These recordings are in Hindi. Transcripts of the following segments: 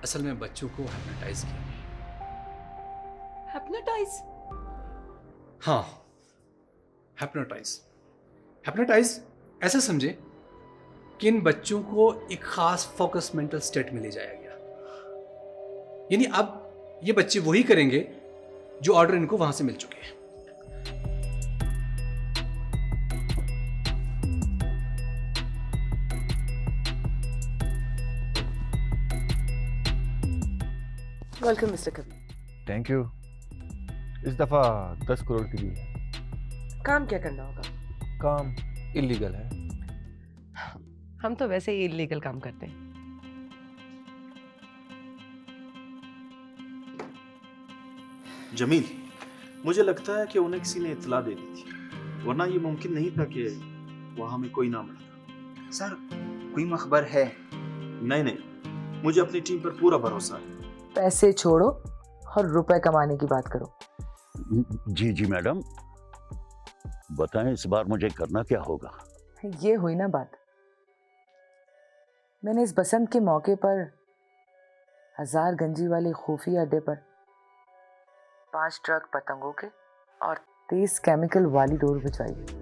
असल में बच्चों को हिप्नोटाइज किया। हिप्नोटाइज? हाँ, हिप्नोटाइज। हिप्नोटाइज ऐसा समझे कि इन बच्चों को एक खास फोकस मेंटल स्टेट में ले जाया गया। यानी अब ये बच्चे वही करेंगे जो ऑर्डर इनको वहां से मिल चुके हैं। Welcome mister Kabir. Thank you. इस दफा 10 करोड़ की दी। काम क्या करना होगा? काम इलीगल है। हम तो वैसे ही इलीगल काम करते हैं। जमील, मुझे लगता है कि उन्हें किसी ने इत्तला दे दी थी, वरना ये मुमकिन नहीं था कि वहां में कोई ना मिलता। सर, कोई मखबर है? नहीं, मुझे अपनी टीम पर पूरा भरोसा है। पैसे छोड़ो और रुपए कमाने की बात करो। जी जी मैडम, बताएं इस बार मुझे करना क्या होगा? ये हुई ना बात। मैंने इस बसंत के मौके पर 1000 गंजी वाले खुफिया अड्डे पर 5 ट्रक पतंगों के और 30 केमिकल वाली डोर भिजवाई।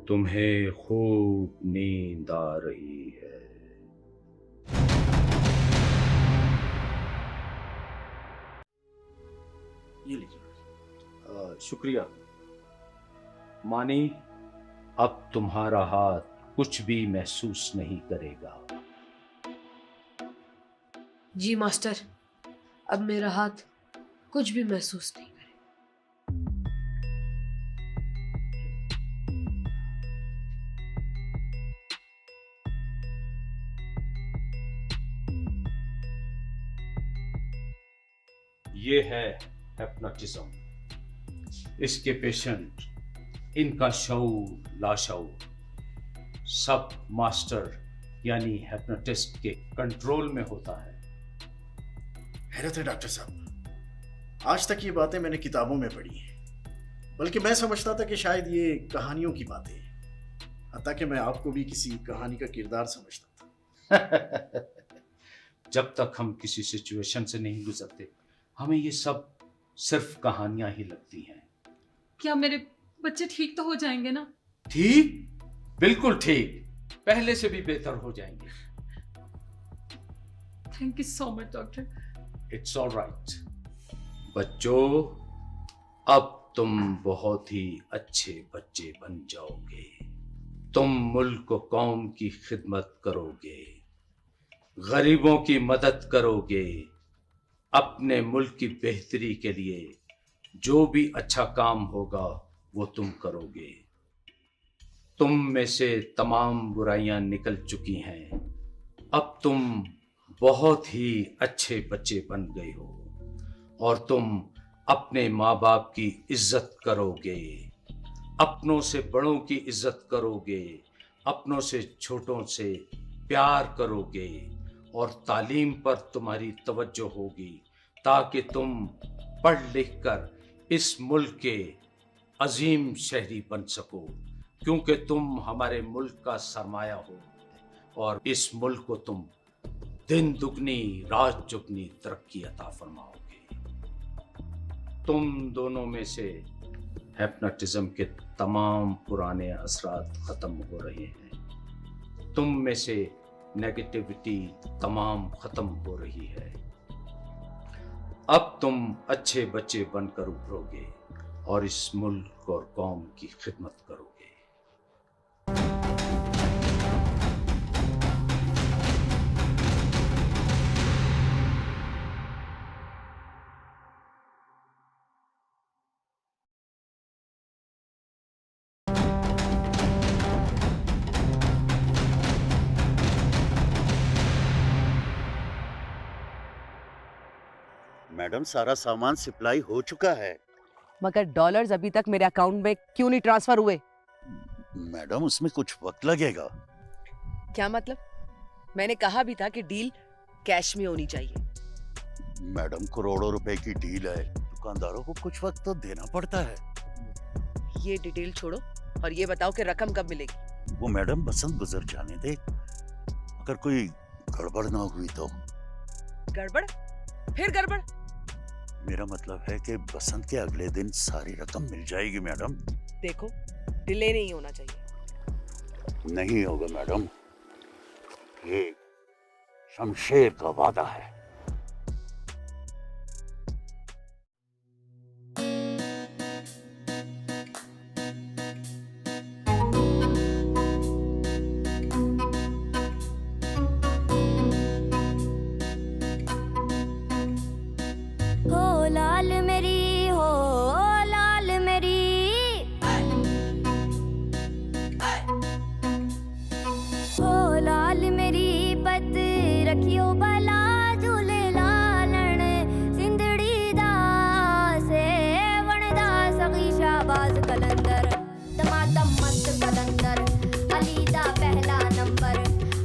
तुम्हें खूब नींद आ रही है। ये लीजिए। शुक्रिया। मानी, अब तुम्हारा हाथ कुछ भी महसूस नहीं करेगा। जी मास्टर, अब मेरा हाथ कुछ भी महसूस नहीं करे। ये है हिप्नोटिज्म। इसके पेशेंट, इनका शऊर लाशऊर सब मास्टर यानी हिप्नोटिस्ट के कंट्रोल में होता है। हैरत है डॉक्टर साहब, आज तक ये बातें मैंने किताबों में पढ़ी हैं, बल्कि मैं समझता था कि शायद ये कहानियों की बातें हैं, हत्ता कि मैं आपको भी किसी कहानी का किरदार समझता था। जब तक हम किसी सिचुएशन से नहीं गुजरते, हमें ये सब सिर्फ कहानियां ही लगती हैं। क्या मेरे बच्चे ठीक तो हो जाएंगे ना? ठीक, बिल्कुल ठीक, पहले से भी बेहतर हो जाएंगे। Thank you so much doctor. It's all right. बच्चों, अब तुम बहुत ही अच्छे बच्चे बन जाओगे। तुम मुल्क व कौम की खिदमत करोगे, गरीबों की मदद करोगे, अपने मुल्क की बेहतरी के लिए जो भी अच्छा काम होगा वो तुम करोगे। तुम में से तमाम बुराइयां निकल चुकी हैं। अब तुम बहुत ही अच्छे बच्चे बन गए हो और तुम अपने माँ बाप की इज्जत करोगे, अपनों से बड़ों की इज्जत करोगे, अपनों से छोटों से प्यार करोगे और तालीम पर तुम्हारी तवज्जो होगी ताकि तुम पढ़ लिख कर इस मुल्क के अजीम शहरी बन सको, क्योंकि तुम हमारे मुल्क का सरमाया हो और इस मुल्क को तुम दिन दुगनी रात चुगनी तरक्की अता फरमाओगे। तुम दोनों में से हिप्नोटिज्म के तमाम पुराने असरात खत्म हो रहे हैं। तुम में से नेगेटिविटी तमाम खत्म हो रही है। अब तुम अच्छे बच्चे बनकर उभरोगे और इस मुल्क और कौम की खिदमत करोगे। मैडम, सारा सामान सप्लाई हो चुका है। मगर डॉलर्स अभी तक मेरे अकाउंट में क्यों नहीं ट्रांसफर हुए? मैडम, उसमें कुछ वक्त लगेगा। क्या मतलब? मैंने कहा भी था कि डील कैश में होनी चाहिए। मैडम करोड़ों रुपए की डील है, दुकानदारों को कुछ वक्त तो देना पड़ता है। ये डिटेल छोड़ो और ये बताओ कि रकम कब मिलेगी। वो मैडम बसंत गुजर जाने दे, अगर कोई गड़बड़ ना हुई तो। गड़बड़? फिर गड़बड़? मेरा मतलब है कि बसंत के अगले दिन सारी रकम मिल जाएगी मैडम। देखो, डिले नहीं होना चाहिए। नहीं होगा मैडम, ये शमशेर का वादा है। हो लाल मेरी, हो लाल मेरी, हो लाल मेरी पत रखियो भला झूले लालण सिंधड़ी दा से वणदा सगी शाबाज कलंदर दमादम मस्त कलंदर अली दा पहला नंबर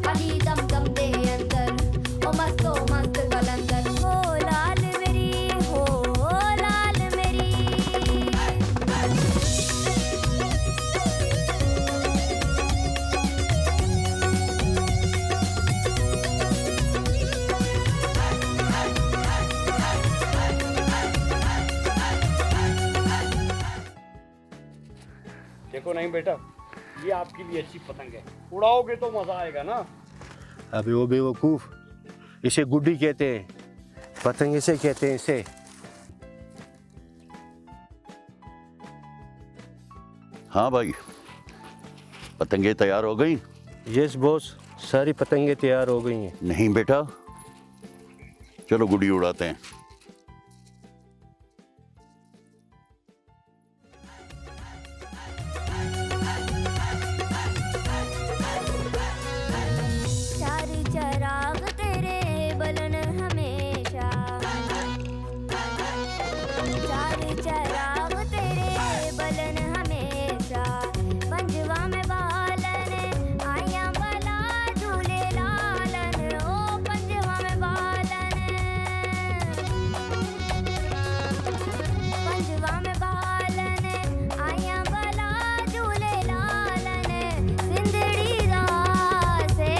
अली दम दम दे अंदर ओ मस्त कलंदर। हो लाल मेरी, हो लाल मेरी, देखो नहीं बेटा, ये आपके लिए अच्छी पतंग है, उड़ाओगे तो मजा आएगा ना। अबे वो बेवकूफ, इसे गुड्डी कहते हैं, पतंग इसे कहते हैं इसे। हाँ भाई, पतंगे तैयार हो गई? यस बॉस, सारी पतंगे तैयार हो गई हैं। नहीं बेटा, चलो गुड़ी उड़ाते हैं। चार चराग तेरे बलन हमेशा, चार चराग तेरे बलन हमेशा, पंजवा में बालन आया बला झूले लालन, ओ पंजवा में बालन, पंजवा में बालन आया बला झूले लालन सिंधड़ी दा से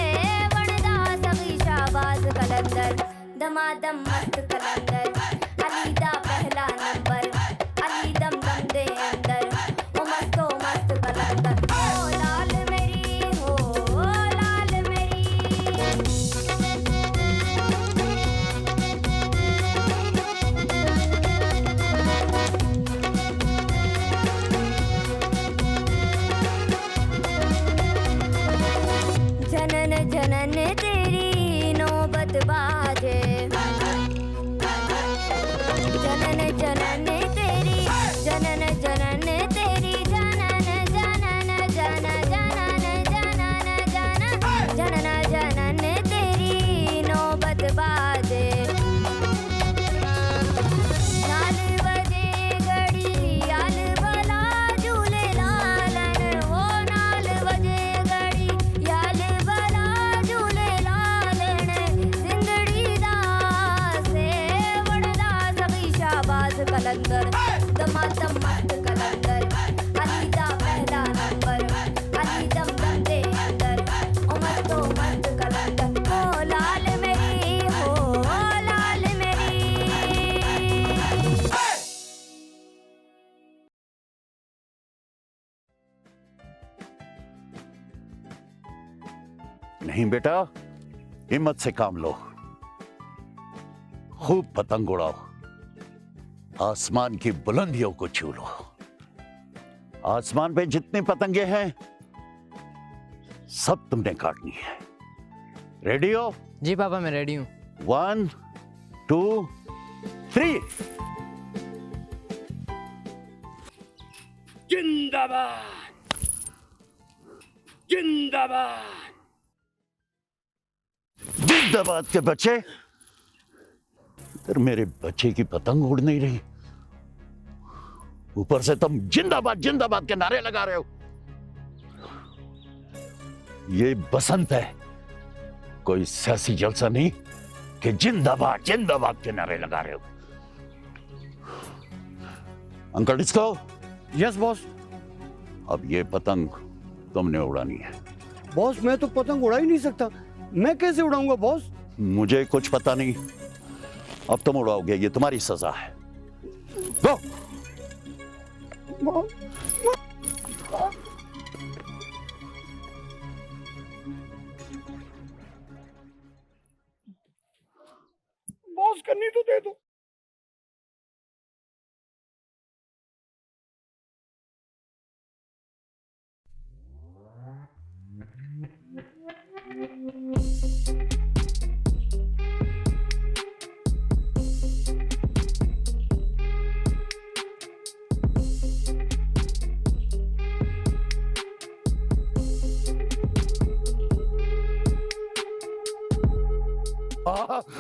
वणदा सगी शाबाज कलंदर दमादम मस्त कलंदर अली दा पहला नंबर अली दम दम दे अंदर ओ मस्त कलंदर। ओ लाल मेरी, हो लाल मेरी, जनन जनन तेरी नौबत बाजे, जनन जनन तेरी, जनन जनन तेरी, जनन जनन जन जनन जनन जन जनन जनन तेरी नौबत बाजे। नाल बजे घड़ी आल भला झूले लालन, ओ नाल बजे घड़ी याल भला झूले लालन सिंधड़ी दा से वणदा सगी शाबाज कलंदर दमादम मस्त कलंदर अली दा पहला नंबर अली दम दम दे अंदर ओ मस्त कलंदर। हो लाल मेरी, हो लाल मेरी, नहीं बेटा, हिम्मत से काम लो, खूब पतंग उड़ाओ, आसमान की बुलंदियों को छू लो। आसमान पे जितनी पतंगे हैं सब तुमने काटनी है। रेडी हो? जी पापा, मैं रेडी हूँ। 1 2 3। जिंदाबाद, जिंदाबाद। जिंदाबाद के बच्चे, इधर मेरे बच्चे की पतंग उड़ नहीं रही, ऊपर से तुम जिंदाबाद जिंदाबाद के नारे लगा रहे हो। ये बसंत है, कोई सियासी जलसा नहीं। कि जिंदाबाद जिंदाबाद के नारे लगा रहे हो। Uncle disco, yes boss. अब ये पतंग तुमने उड़ानी है। बॉस मैं तो पतंग उड़ा ही नहीं सकता, मैं कैसे उड़ाऊंगा बॉस? मुझे कुछ पता नहीं, अब तुम उड़ाओगे, ये तुम्हारी सजा है। गो। बॉस करनी तो दे दो।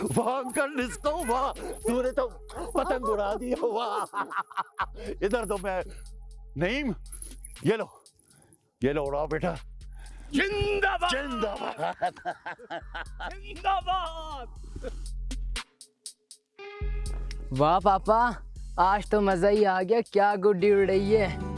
वाह अंकल डिस्को, वाह तूने तो पतंग उड़ा दी, वाह। इधर तो मैं नहीं, ये लो उड़ाओ बेटा। जिंदाबाद जिंदाबाद जिंदाबाद। वाह पापा, आज तो मजा ही आ गया, क्या गुड्डी उड़ रही है।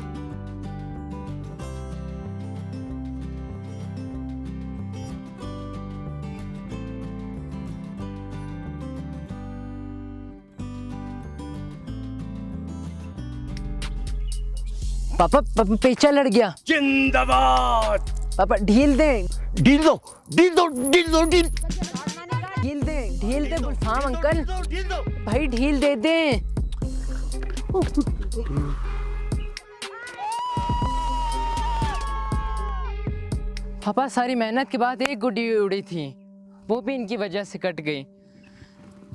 पापा पेचा लड़ गया। जिंदाबाद। पापा ढील दे। ढील दो ढील दो ढील दो ढील ढील दे गुलफाम अंकल, भाई ढील दे दे। पापा सारी मेहनत के बाद एक गुड्डी उड़ी थी, वो भी इनकी वजह से कट गई।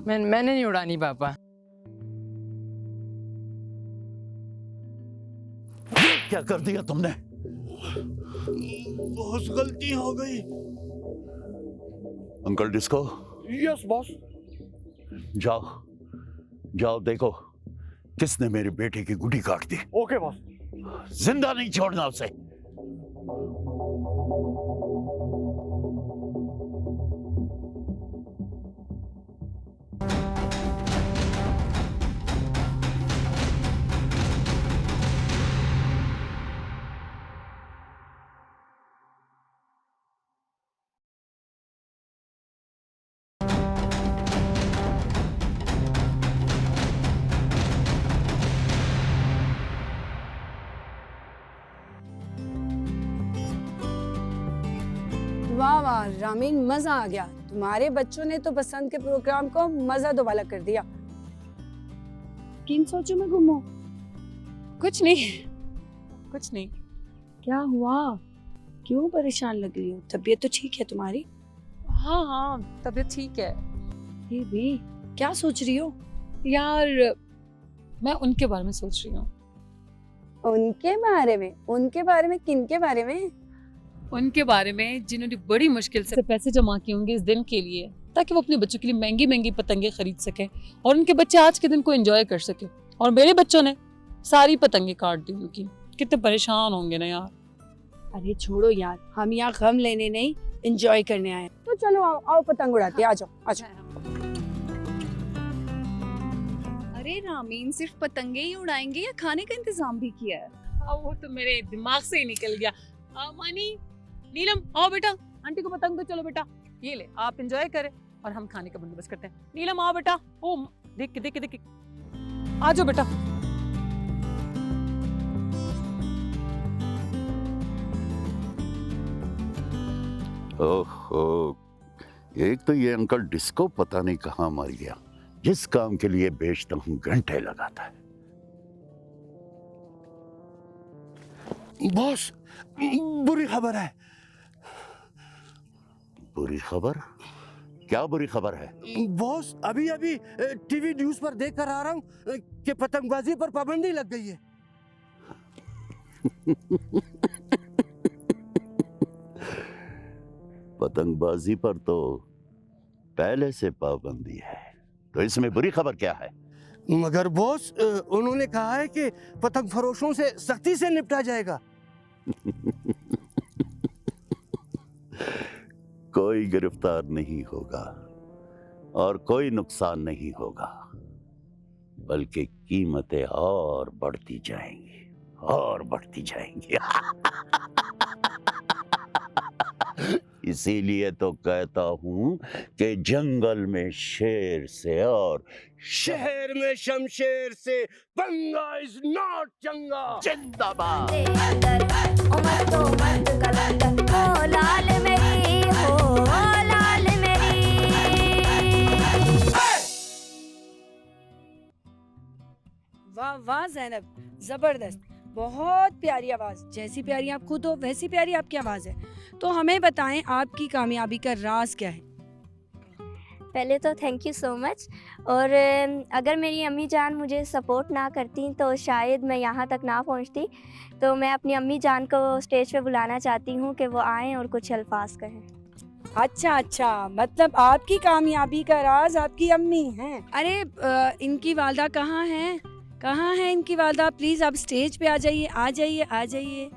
मैंने नहीं उड़ानी पापा। क्या कर दिया तुमने? बहुत गलती हो गई। Uncle disco, yes boss. जाओ देखो किसने मेरे बेटे की गुड्डी काट दी। Okay boss. जिंदा नहीं छोड़ना उसे। वाह वाह रामीन, मजा आ गया। तुम्हारे बच्चों ने तो बसंत के प्रोग्राम को मजा दोबाला कर दिया। किन सोचों में घूमो? कुछ नहीं, कुछ नहीं। क्या हुआ? क्यों परेशान लग रही हो? तबीयत तो ठीक है तुम्हारी? हाँ हाँ, तबीयत ठीक है। ये भी क्या सोच रही हो? यार मैं उनके बारे में सोच रही हूँ। उनके बारे में? उनके बारे में? किनके बारे में? उनके बारे में जिन्होंने बड़ी मुश्किल से पैसे जमा किए होंगे इस दिन के लिए, ताकि वो अपने बच्चों के लिए महंगी महंगी पतंगे खरीद सके और उनके बच्चे आज के दिन को एंजॉय कर सके। और मेरे बच्चों ने सारी पतंगे काट दी उनकी। कितने परेशान होंगे ना यार। अरे छोड़ो यार, हम यहाँ गम लेने नहीं, एंजॉय करने आए। तो चलो आओ आओ पतंग उड़ाते। आ जाओ आ जाओ। अरे रामीन, सिर्फ पतंगे ही उड़ाएंगे या खाने का इंतजाम भी किया है? अब वो तो मेरे दिमाग से ही निकल गया। मानी, नीलम आओ बेटा, आंटी को पतंग दो। चलो बेटा, ये ले, आप एंजॉय करें और हम खाने का बंदोबस्त करते हैं। नीलम आओ बेटा। ओ देख के आ जाओ बेटा। ओहो, एक तो ये अंकल डिस्को पता नहीं कहाँ मर गया। जिस काम के लिए बेचता हूँ घंटे लगाता है। बॉस बुरी खबर है। बुरी खबर? क्या बुरी खबर है? बॉस अभी अभी टीवी न्यूज पर देख कर आ रहा हूँ कि पतंगबाजी पर पाबंदी लग गई है। पतंगबाजी पर तो पहले से पाबंदी है, तो इसमें बुरी खबर क्या है? मगर बॉस उन्होंने कहा है कि पतंग फरोशों से सख्ती से निपटा जाएगा। कोई गिरफ्तार नहीं होगा। और कोई नुकसान नहीं होगा, बल्कि कीमतें और बढ़ती जाएंगी और बढ़ती जाएंगी। इसीलिए तो कहता हूं कि जंगल में शेर से और शहर में शमशेर से पंगा इज नॉट चंगा। जिंदाबाद। उमर तो मर्द कलंदर, ओ लाल मेरी हो, ओ लाल मेरी। वाह वाह ज़ैनब, जबरदस्त, बहुत प्यारी आवाज। जैसी प्यारी आप खुद हो वैसी प्यारी आपकी आवाज है। तो हमें बताएं आपकी कामयाबी का राज क्या है? पहले तो थैंक यू सो मच। और अगर मेरी अम्मी जान मुझे सपोर्ट ना करती तो शायद मैं यहाँ तक ना पहुँचती। तो मैं अपनी अम्मी जान को स्टेज पे बुलाना चाहती हूँ कि वो आएँ और कुछ अल्फाज कहें। अच्छा अच्छा, मतलब आपकी कामयाबी का राज आपकी अम्मी हैं। अरे इनकी वालदा कहाँ हैं? कहाँ है इनकी वालदा? प्लीज आप स्टेज पे आ जाइए, आ जाइए, आ जाइए।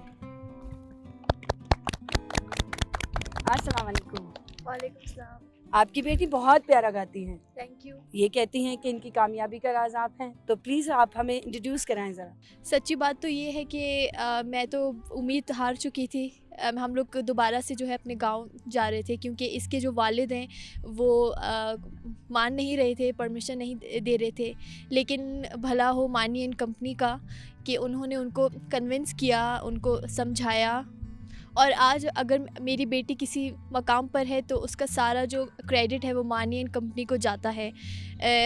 अस्सलाम वालेकुम। वालेकुम सलाम। आपकी बेटी बहुत प्यारा गाती हैं। Thank you. ये कहती हैं कि इनकी कामयाबी का राज आप हैं, तो प्लीज आप हमें इंट्रोड्यूस कराएं जरा। सच्ची बात तो ये है कि मैं तो उम्मीद हार चुकी थी। हम लोग दोबारा से जो है अपने गांव जा रहे थे, क्योंकि इसके जो वालिद हैं वो मान नहीं रहे थे, परमिशन नहीं दे रहे थे। लेकिन भला हो मानी एंड कंपनी का कि उन्होंने उनको कन्विंस किया, उनको समझाया। और आज अगर मेरी बेटी किसी मकाम पर है तो उसका सारा जो क्रेडिट है वो मानी एंड कंपनी को जाता है।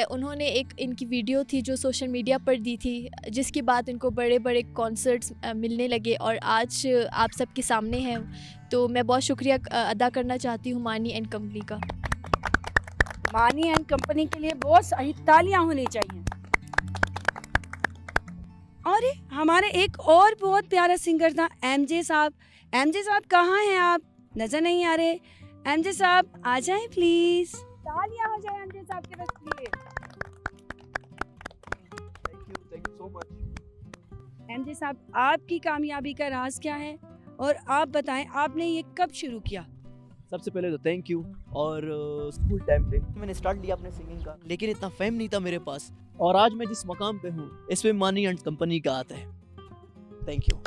उन्होंने एक इनकी वीडियो थी जो सोशल मीडिया पर दी थी, जिसके बाद इनको बड़े बड़े कॉन्सर्ट्स मिलने लगे और आज आप सबके सामने हैं। तो मैं बहुत शुक्रिया अदा करना चाहती हूँ मानी एंड कंपनी का। मानी एंड कंपनी के लिए बहुत सारी तालियां होनी चाहिए। और हमारे एक और बहुत प्यारा सिंगर था एमजे साहब। एमजे साहब कहाँ हैं आप? नजर नहीं आ रहे। एमजे साहब आ जाएं प्लीज। तालियां हो जाए एमजे साहब के बस लिए। Thank you so much. MJ साहब, आपकी कामयाबी का राज क्या है और आप बताएं आपने ये कब शुरू किया? सबसे पहले तो थैंक यू। और स्कूल टाइम पे मैंने स्टार्ट लिया अपने सिंगिंग का, लेकिन इतना फेम नहीं था मेरे पास। और आज मैं जिस मकाम पे हूँ इस पे मानी एंड कंपनी का आता है। Thank you.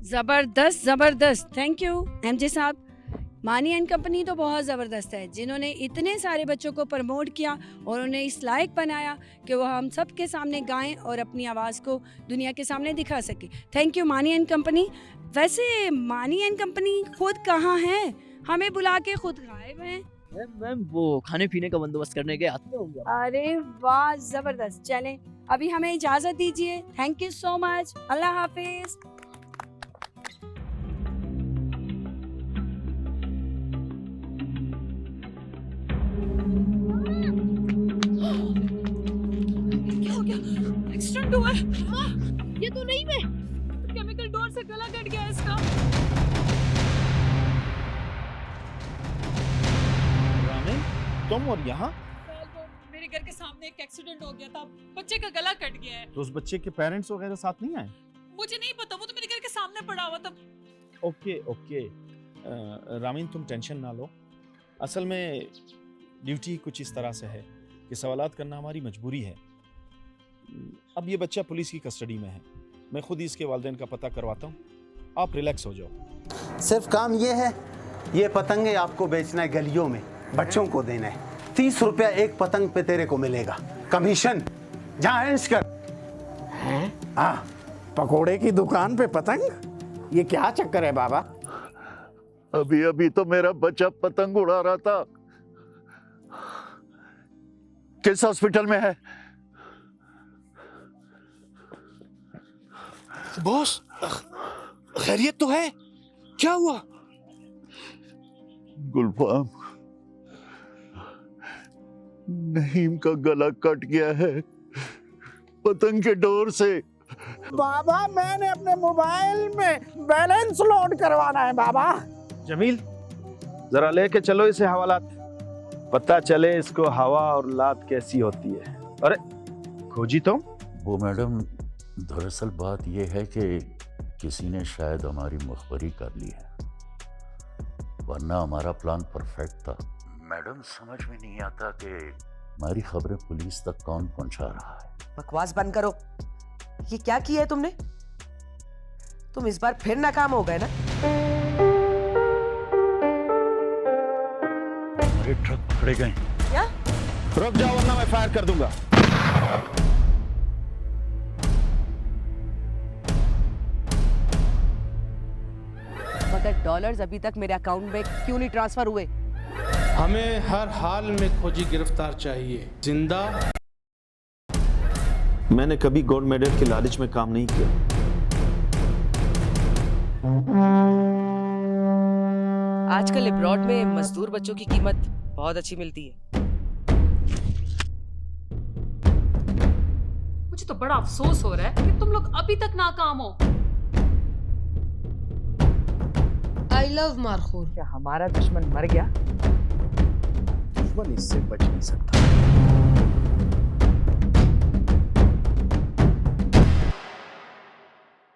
जबरदस्त जबरदस्त, थैंक यू एमजे साहब। मानी एंड कंपनी तो बहुत ज़बरदस्त है, जिन्होंने इतने सारे बच्चों को प्रमोट किया और उन्हें इस लायक बनाया कि वह हम सब के सामने गाएं और अपनी आवाज़ को दुनिया के सामने दिखा सके। थैंक यू मानी एंड कंपनी। वैसे मानी एंड कंपनी खुद कहाँ है? हमें बुला के खुद गायब हैं। मैम वो खाने पीने का बंदोबस्त करने गए, आते होंगे। अरे वाह ज़बरदस्त। चलें अभी हमें इजाज़त दीजिए। Thank you so much. अल्लाह हाफिज़। एक्सीडेंट हुआ है। ये तो नहीं मैं, केमिकल डोर से गला कट गया इसका। रामेन, तुम और यहाँ? मेरे घर के सामने एक एक्सीडेंट हो गया था, बच्चे का गला कट गया है। तो उस बच्चे के पेरेंट्स वगैरह साथ नहीं आए? मुझे नहीं पता, वो तो मेरे घर के सामने पड़ा हुआ था। Okay okay. रामीन तुम टेंशन ना लो। असल में ड्यूटी कुछ इस तरह से है कि सवालात करना हमारी मजबूरी है। अब ये बच्चा पुलिस की कस्टडी में है, मैं खुद ही इसके वालिदैन का पता करवाता हूँ। आप रिलैक्स हो जाओ। सिर्फ काम ये है, ये पतंगे आपको बेचना है गलियों में, बच्चों को देना है। 30 रुपया एक पतंग पे तेरे को मिलेगा कमीशन। जहाँ ऐश कर। हाँ, पकोड़े की दुकान पे पतंग? ये क्या चक्कर है बाबा? अभी अभी तो मेरा बच्चा पतंग उड़ा रहा था। किस हॉस्पिटल में है? बॉस, खैरियत तो है? क्या हुआ? गुलफाम, नहीम का गला कट गया है पतंग के डोर से। बाबा मैंने अपने मोबाइल में बैलेंस लोड करवाना है बाबा। जमील, जरा लेके चलो इसे हवालात, पता चले इसको हवा और लात कैसी होती है। अरे खोजी तो। वो मैडम, दरअसल बात यह है कि किसी ने शायद हमारी मुखबरी कर ली है, वरना हमारा प्लान परफेक्ट था। मैडम समझ में नहीं आता कि हमारी खबरें पुलिस तक कौन पहुंचा रहा है। बकवास बंद करो। ये क्या किया है तुमने? तुम इस बार फिर नाकाम हो गए ना? हमारे ट्रक पकड़े गए। क्या? रुक जाओ वरना मैं फायर कर दूंगा। मगर डॉलर्स अभी तक मेरे अकाउंट में क्यों नहीं ट्रांसफर हुए? हमें हर हाल में खोजी गिरफ्तार चाहिए, जिंदा। मैंने कभी गोल्ड मेडल के लालच में काम नहीं किया। आजकल अब्रॉड में मजदूर बच्चों की कीमत बहुत अच्छी मिलती है। मुझे तो बड़ा अफसोस हो रहा है कि तुम लोग अभी तक नाकाम हो। I love markhor. क्या हमारा दुश्मन मर गया? दुश्मन इससे बच